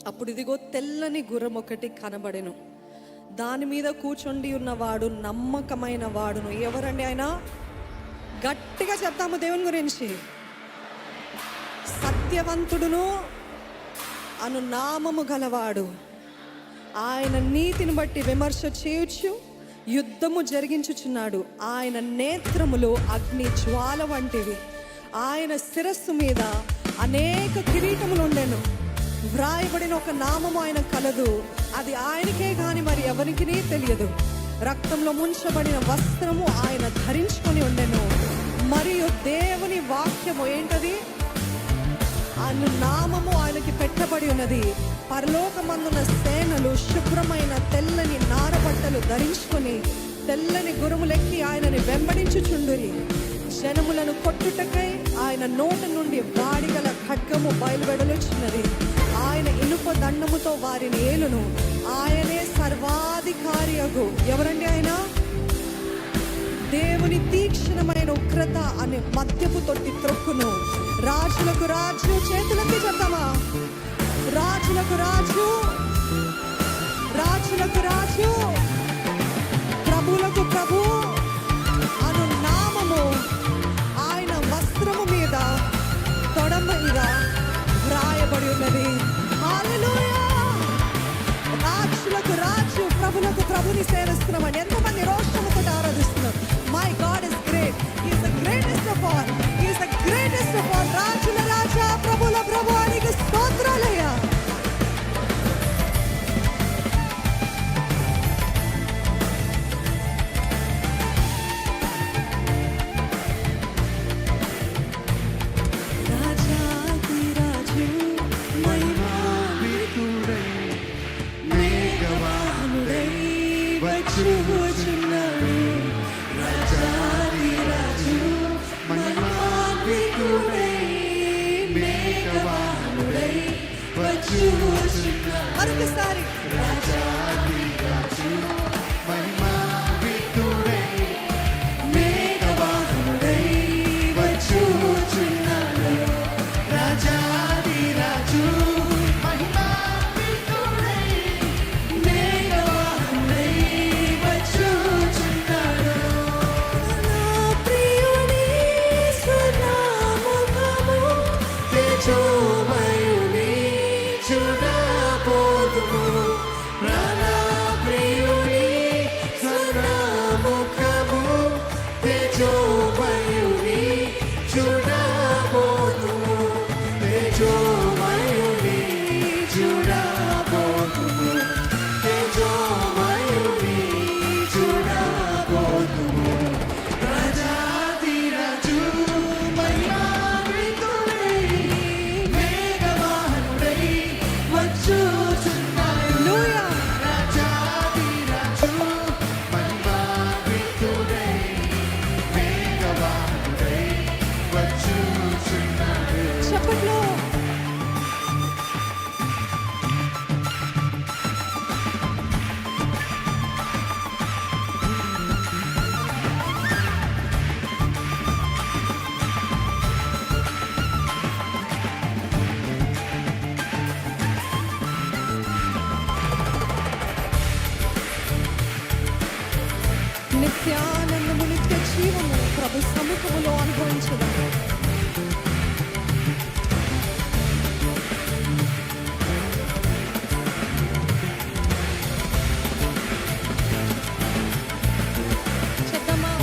అప్పుడు ఇదిగో తెల్లని గుర్రం ఒకటి కనబడెను. దాని మీద కూర్చొని ఉన్నవాడు నమ్మకమైన వాడును. ఎవరండి ఆయన? గట్టిగా చెప్తాము దేవుని గురించి. సత్యవంతుడును అను నామము గలవాడు. ఆయన నీతిని బట్టి విమర్శ చేయొచ్చు, యుద్ధము జరిగించుచున్నాడు. ఆయన నేత్రములు అగ్ని జ్వాల వంటివి. ఆయన శిరస్సు మీద అనేక కిరీటములు ఉండెను. వ్రాయబడిన ఒక నామము ఆయన కలదు, అది ఆయనకే గాని మరి ఎవరికి తెలియదు. రక్తంలో ముంచబడిన వస్త్రము ఆయన ధరించుకొని ఉండెను. మరియు దేవుని వాక్యము ఏంటది? ఆయన నామము ఆయనకి పెట్టబడి ఉన్నది. పరలోకమందున్న సేనలు శుభ్రమైన తెల్లని నారబట్టలు ధరించుకొని తెల్లని గుర్రములెక్కి ఆయనని వెంబడించుచుండురి. జనములను కొట్టుటకై ఆయన నోటి నుండి వాడిగల ఖడ్గము బయలువెడలుచున్నది. ఆయన ఇనుప దండముతో వారిని ఏలును. ఆయనే సర్వాధికారియగు. ఎవరండి ఆయన? దేవుని తీక్షణమైన ఉగ్రత అనే మద్యపు తొట్టి త్రొక్కును. రాజులకు రాజు, చేతులకి చెప్తామా? రాజులకు రాజు, రాజులకు రాజు, ప్రభులకు ప్రభు అను నామము ఆయన వస్త్రము మీద, తొడ మీద వ్రాయబడి ఉన్నది. హల్లెలూయా! రాజులకు రాజు, ప్రభులకు ప్రభుని సేవిస్తున్నామని ఎంతమంది రోషముతో ఆరాధిస్తున్నారు. My god is great. He is the greatest of all. He is the greatest of all. రాజుల రాజా, ప్రభుల ప్రభు, నీకు స్తోత్రాలయ్యా. మరొకసారి నిత్యానందము, నిత్య జీవము ప్రభు సముఖములో అనుభవించడం. చెప్తామా?